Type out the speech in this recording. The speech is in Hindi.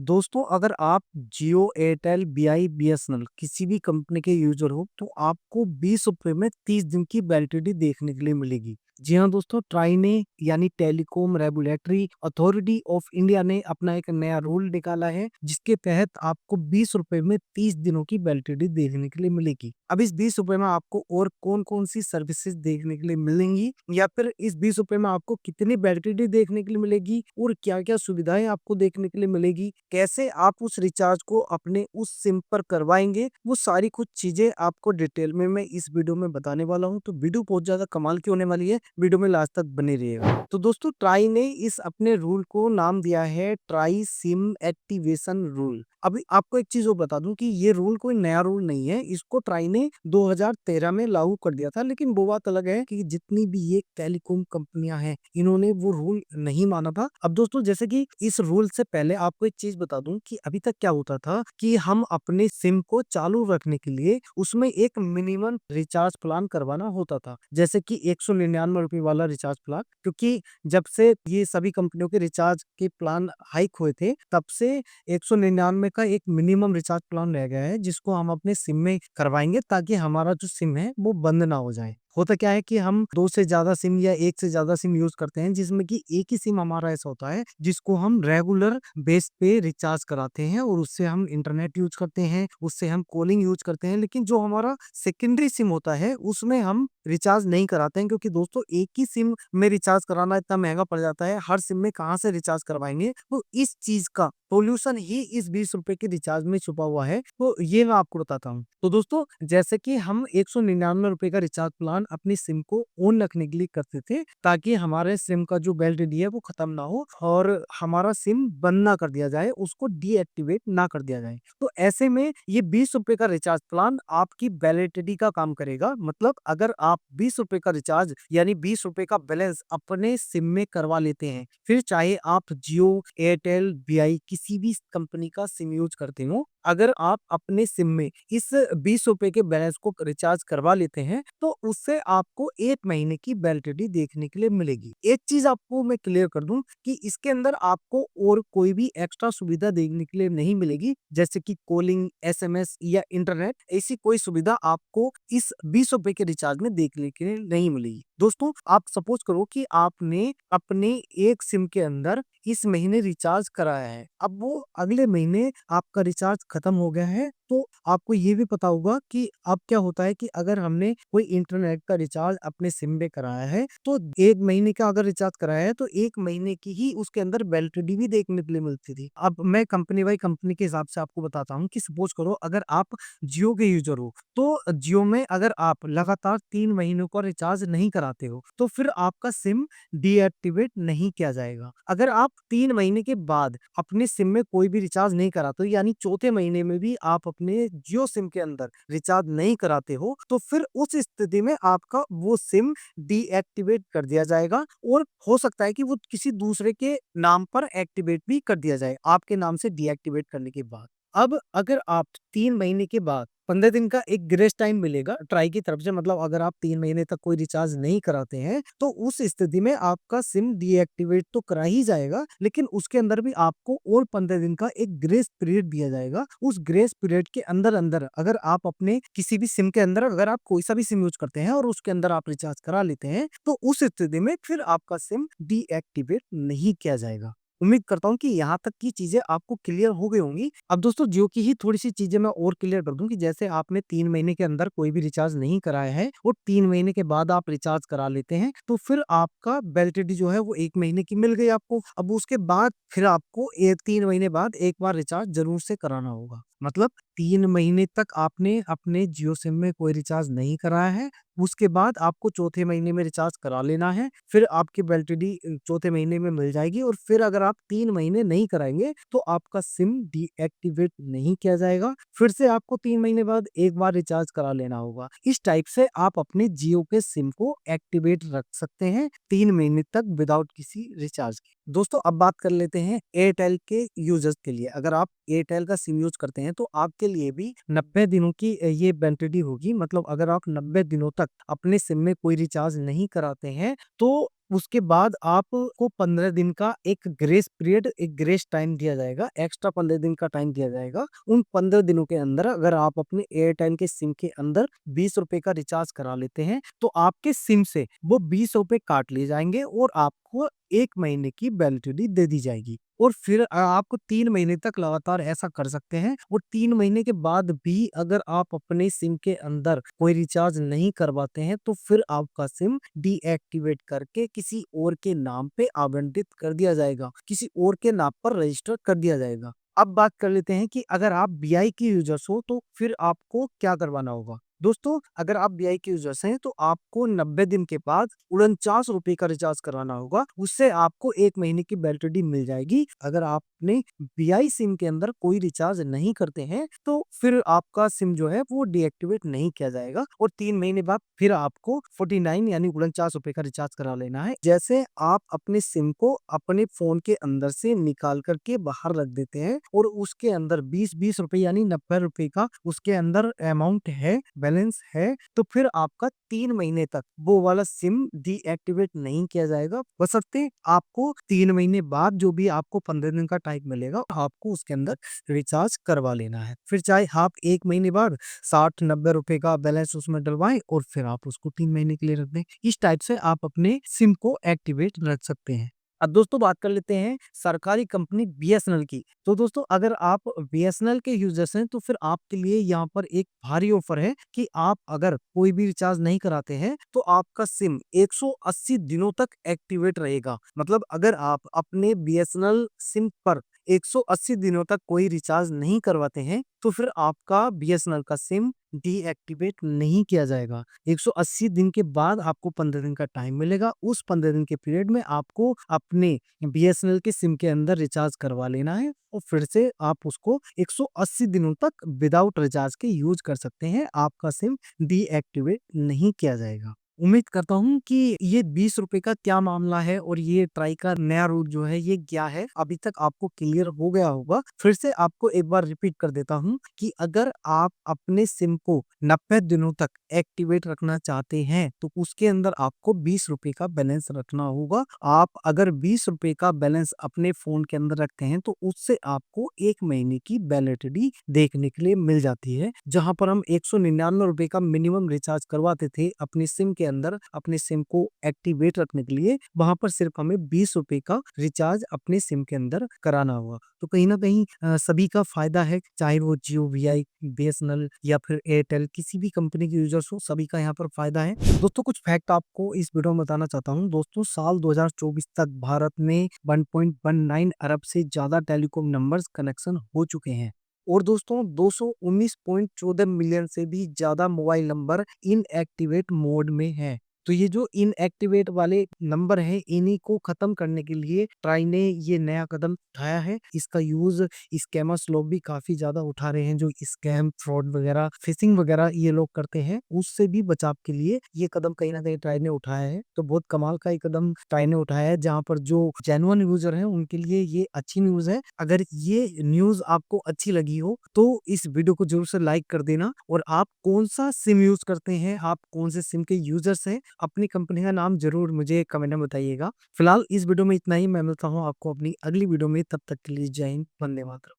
दोस्तों, अगर आप जियो, एयरटेल, बीआई, बीएसएनएल किसी भी कंपनी के यूज़र हो, तो आपको ₹20 में 30 दिन की वैलिडिटी देखने के लिए मिलेगी। जी हाँ दोस्तों, ट्राई ने यानी telecom regulatory authority of India ने अपना एक नया रूल निकाला है, जिसके तहत आपको ₹20 में 30 दिनों की वैलिडिटी देखने के लिए मिलेगी। अब इस ₹20 में आपको और कौन-कौन सी सर्विसेज़ देखने के लिए मिलेंगी या फिर इस ₹20 में आपको कितनी वैलिडिटी देखने के लिए मिलेगी और क्या-क्या सुविधाएँ आपको देखने के लिए मिलेगी, कैसे आप उस रिचार्ज को अपने उस सिम पर करवाएँगे, वो सारी कुछ चीज़ें आपको डिटेल में मैं इस वीडियो में बताने वाला हूँ। तो वीडियो बहुत ज़्यादा कमाल की होने वाली है, वीडियो में लास्ट तक बने रहिएगा। तो दोस्तों, ट्राई ने इस अपने रूल को नाम दिया है ट्राई सिम एक्टिवेशन रूल। अभी आपको एक चीज़ और बता दूँ कि ये रूल कोई नया रूल नहीं है, इसको ट्राई ने 2013 में लागू कर दिया था, लेकिन वो बात अलग है कि जितनी भी ये टेलीकॉम कंपनियां हैं, इन्होंने वो रूल नहीं माना था। अब दोस्तों, जैसे कि इस रूल से पहले आपको एक चीज बता दूं कि अभी तक क्या होता था कि हम अपने सिम को चालू रखने के लिए उसमें एक मिनिमम रिचार्ज प्लान करवाना होता था, जैसे कि 199 रुपए वाला रिचार्ज प्लान। क्योंकि जब से ये सभी कंपनियों के रिचार्ज के प्लान हाइक हुए थे, तब से 199 का एक मिनिमम रिचार्ज प्लान रह गया है, जिसको हम अपने सिम में करवाएंगे ताकि हमारा जो सिम है वो बंद ना हो जाए। होता क्या है कि हम 2 से ज़्यादा सिम या 1 से ज़्यादा सिम यूज़ करते हैं, जिसमें कि एक ही सिम हमारा ऐसा होता है जिसको हम रेगुलर बेस पे रिचार्ज कराते हैं और उससे हम इंटरनेट यूज़ करते हैं, उससे हम कॉलिंग यूज़ करते हैं। लेकिन जो हमारा सेकेंडरी सिम होता है, उसमें हम रिचार्ज नहीं कराते हैं, क्योंकि दोस्तों एक ही सिम में रिचार्ज कराना इतना महँगा पड़ जाता है, हर सिम में कहाँ से रिचार्ज करवाएँगे? तो इस चीज़ का सॉल्यूशन ही इस ₹20 के रिचार्ज में छुपा हुआ है, तो ये मैं आपको बताता हूँ। तो दोस्तों, जैसे कि हम ₹199 का रिचार्ज प्लान अपनी सिम को ऑन रखने के लिए करते थे, ताकि हमारे सिम का जो वैलिडिटी है वो खत्म ना हो और हमारा सिम बंद ना कर दिया जाए, उसको डीएक्टिवेट ना कर दिया जाए। तो ऐसे में ये ₹20 का रिचार्ज प्लान आपकी वैलिडिटी का काम करेगा। मतलब अगर आप ₹20 का रिचार्ज यानी ₹20 का बैलेंस अपने सिम में करवा लेते हैं, फिर चाहे आप जियो, एयरटेल, बीआई किसी भी कंपनी का सिम यूज़ करते हो, अगर आप अपने सिम में इस ₹20 के बैलेंस को रिचार्ज करवा लेते हैं, तो उससे आपको 1 महीने की वैलिडिटी देखने के लिए मिलेगी। एक चीज़ आपको मैं क्लियर कर दूँ कि इसके अंदर आपको और कोई भी एक्स्ट्रा सुविधा देखने के लिए नहीं मिलेगी, जैसे कि कॉलिंग, एसएमएस या इंटरनेट। ऐसी कोई सुविधा आपको इस ₹20 के रिचार्ज में देखने के लिए नहीं मिलेगी। दोस्तों, आप सपोज़ करो कि आपने अपने एक सिम के अंदर इस महीने रिचार्ज कराया है। अब वो अगले महीने आपका रिचार्ज खत्म हो गया है, तो आपको ये भी पता होगा कि अब क्या होता है कि अगर हमने कोई इंटरनेट का रिचार्ज अपने सिम में कराया है, तो 1 महीने का अगर रिचार्ज कराया है, तो 1 महीने की ही उसके अंदर वैलिडिटी भी देखने के लिए मिलती थी। अब मैं कंपनी बाई कंपनी के हिसाब से आपको बताता हूँ कि सपोज़ करो अगर आप जियो के यूज़र हो, तो जियो में अगर आप लगातार 3 महीनों का रिचार्ज नहीं कराते हो, तो फिर आपका सिम डीएक्टिवेट नहीं किया जाएगा। अगर आप 3 महीने के बाद अपने सिम में कोई भी रिचार्ज नहीं कराते हो, यानी चौथे महीने में भी आप अपने जियो सिम के अंदर रिचार्ज नहीं कराते हो, तो फिर उस स्थिति में आपका वो सिम डीएक्टिवेट कर दिया जाएगा और हो सकता है कि वो किसी दूसरे के नाम पर एक्टिवेट भी कर दिया जाए, आपके नाम से डीएक्टिवेट करने के बाद। अब अगर आप 3 महीने के बाद 15 दिन का एक ग्रेस टाइम मिलेगा ट्राई की तरफ से, मतलब अगर आप 3 महीने तक कोई रिचार्ज नहीं कराते हैं, तो उस स्थिति में आपका सिम डीएक्टिवेट तो करा ही जाएगा, लेकिन उसके अंदर भी आपको और 15 दिन का एक ग्रेस पीरियड दिया जाएगा। उस ग्रेस पीरियड के अंदर-अंदर अगर आप अपने किसी भी सिम के अंदर अगर आप कोई सा भी सिम यूज़ करते हैं और उसके अंदर आप रिचार्ज करा लेते हैं, तो उस स्थिति में फिर आपका सिम डीएक्टिवेट नहीं किया जाएगा। उम्मीद करता हूँ कि यहाँ तक की चीज़ें आपको क्लियर हो गई होंगी। अब दोस्तों, जियो की ही थोड़ी-सी चीज़ें मैं और क्लियर कर दूँ कि जैसे आपने 3 महीने के अंदर कोई भी रिचार्ज नहीं कराया है और 3 महीने के बाद आप रिचार्ज करा लेते हैं, तो फिर आपका वैलिडिटी जो है वो 1 महीने की मिल गई आपको। अब उसके बाद फिर आपको 3 महीने बाद एक बार रिचार्ज ज़रूर से कराना होगा। मतलब 3 महीने तक आपने अपने जियो सिम में कोई रिचार्ज नहीं कराया है, उसके बाद आपको चौथे महीने में रिचार्ज करा लेना है, फिर आपकी वैलिडिटी चौथे महीने में मिल जाएगी और फिर अगर आप 3 महीने नहीं कराएँगे, तो आपका सिम डीएक्टिवेट नहीं किया जाएगा। फिर से आपको 3 महीने बाद एक बार रिचार्ज करा लेना होगा। इस टाइप से आप अपने जियो के सिम को एक्टिवेट रख सकते हैं 3 महीने तक विदाउट किसी रिचार्ज के। दोस्तों, अब बात कर लेते हैं एयरटेल के यूज़र्स के लिए। अगर आप एयरटेल का सिम यूज़ करते हैं, तो आपके लिए भी 90 दिनों की ये वैलिडिटी होगी। मतलब अगर आप 90 दिनों तक अपने सिम में कोई रिचार्ज नहीं कराते हैं, तो उसके बाद आपको 15 दिन का एक ग्रेस पीरियड, एक ग्रेस टाइम दिया जाएगा, एक्स्ट्रा 15 दिन का टाइम दिया जाएगा। उन 15 दिनों के अंदर अगर आप अपने एयरटेल के सिम के अंदर 20 रुपए का रिचार्ज करा लेते हैं, तो आपके सिम से वो 20 रुपए काट लिए जाएंगे और आपको 1 महीने की वैलिडिटी दे दी जाएगी। और फिर आप 3 महीने तक लगातार ऐसा कर सकते हैं, और 3 महीने के बाद भी अगर आप अपने सिम के अंदर कोई रिचार्ज नहीं करवाते हैं, तो फिर आपका सिम डीएक्टिवेट करके किसी और के नाम पे आवंटित कर दिया जाएगा, किसी और के नाम पर रजिस्टर कर दिया जाएगा। अब बात कर लेते हैं कि अगर आप बीआई के यूजर्स हो तो फिर आपको क्या करवाना होगा। दोस्तों, अगर आप बीआई के यूजर्स हैं तो आपको 90 दिन के बाद 49 रुपए का रिचार्ज कराना होगा। उससे आपको 1 महीने की वैलिडिटी मिल जाएगी। अगर आपने बीआई सिम के अंदर कोई रिचार्ज नहीं करते हैं, तो फिर आपका सिम जो है वो डीएक्टिवेट नहीं किया जाएगा, और 3 महीने बाद फिर आपको 49 यानी 49 रुपए का रिचार्ज करा लेना है। जैसे आप अपने सिम को अपने फ़ोन के अंदर से निकाल कर के बाहर रख देते हैं, और उसके अंदर 20-20 रुपए यानी 90 रुपए का उसके अंदर अमाउंट है, बैलेंस है, तो फिर आपका 3 महीने तक वो वाला सिम डीएक्टिवेट नहीं किया जाएगा। बशर्ते आपको 3 महीने बाद जो भी आपको 15 दिन का टाइम मिलेगा, आपको उसके अंदर रिचार्ज करवा लेना है। फिर चाहे आप 1 महीने बाद 60-90 रुपए का बैलेंस उसमें डलवाएँ और फिर आप उसको 3 महीने के लिए रख दें। इस टाइप से आप अपने सिम को एक्टिवेट रख सकते हैं। अब दोस्तों बात कर लेते हैं सरकारी कंपनी बीएसएनएल की। तो दोस्तों, अगर आप बीएसएनएल के यूजर्स हैं तो फिर आपके लिए यहाँ पर एक भारी ऑफर है कि आप अगर कोई भी रिचार्ज नहीं कराते हैं, तो आपका सिम 180 दिनों तक एक्टिवेट रहेगा। मतलब अगर आप अपने बीएसएनएल सिम पर 180 दिनों तक कोई रिचार्ज नहीं करवाते हैं, तो फिर आपका बीएसएनएल का सिम डीएक्टिवेट नहीं किया जाएगा। 180 दिन के बाद आपको 15 दिन का टाइम मिलेगा। उस 15 दिन के पीरियड में आपको अपने बीएसएनएल के सिम के अंदर रिचार्ज करवा लेना है, और फिर से आप उसको 180 दिनों तक विदाउट रिचार्ज के यूज कर सकते हैं। आपका सिम डीएक्टिवेट नहीं किया जाएगा। उम्मीद करता हूँ कि ये 20 रुपए का क्या मामला है और ये ट्राई का नया रूट जो है ये क्या है, अभी तक आपको क्लियर हो गया होगा। फिर से आपको एक बार रिपीट कर देता हूँ कि अगर आप अपने सिम को 90 दिनों तक एक्टिवेट रखना चाहते हैं, तो उसके अंदर आपको 20 रुपए का बैलेंस रखना होगा। आप अगर 20 रुपए का बैलेंस अपने फोन के अंदर रखते हैं, तो उससे आपको 1 महीने की वैलिडिटी देखने के लिए मिल जाती है। जहां पर हम 199 रुपए का मिनिमम रिचार्ज करवाते थे अपने सिम के अंदर, अपने सिम को एक्टिवेट रखने के लिए, वहां पर सिर्फ हमें 20 रुपए का रिचार्ज अपने सिम के अंदर कराना होगा। तो कहीं ना कहीं सभी का फायदा है, चाहे वो जियो, वीआई, बीएसएनएल या फिर एयरटेल, किसी भी कंपनी के यूजर्स हो, सभी का यहाँ पर फायदा है। दोस्तों, कुछ फैक्ट आपको इस वीडियो में बताना चाहता हूँ। दोस्तों, साल 2024 तक भारत में 1.19 अरब से ज्यादा टेलीकॉम नंबर्स कनेक्शन हो चुके हैं, और दोस्तों 219.14 मिलियन से भी ज्यादा मोबाइल नंबर इनएक्टिवेट मोड में है। तो ये जो इनएक्टिवेट वाले नंबर हैं, इन्हीं को खत्म करने के लिए ट्राई ने ये नया कदम उठाया है। इसका यूज स्कैमर्स लोग भी काफी ज्यादा उठा रहे हैं, जो स्कैम, फ्रॉड वगैरह, फिशिंग वगैरह ये लोग करते हैं, उससे भी बचाव के लिए ये कदम कहीं ना कहीं ट्राई ने उठाया है। तो बहुत कमाल का ये कदम ट्राई ने उठाया है, जहाँ पर जो जेन्युइन यूजर है उनके लिए ये अच्छी न्यूज है। अगर ये न्यूज आपको अच्छी लगी हो तो इस वीडियो को जरूर से लाइक कर देना, और आप कौन सा सिम यूज करते हैं, आप कौन से सिम के यूजर्स हैं, अपनी कंपनी का नाम जरूर मुझे कमेंट में बताइएगा। फिलहाल इस वीडियो में इतना ही। मैं मिलता हूँ आपको अपनी अगली वीडियो में, तब तक के लिए जय हिंद, वंदे मातरम।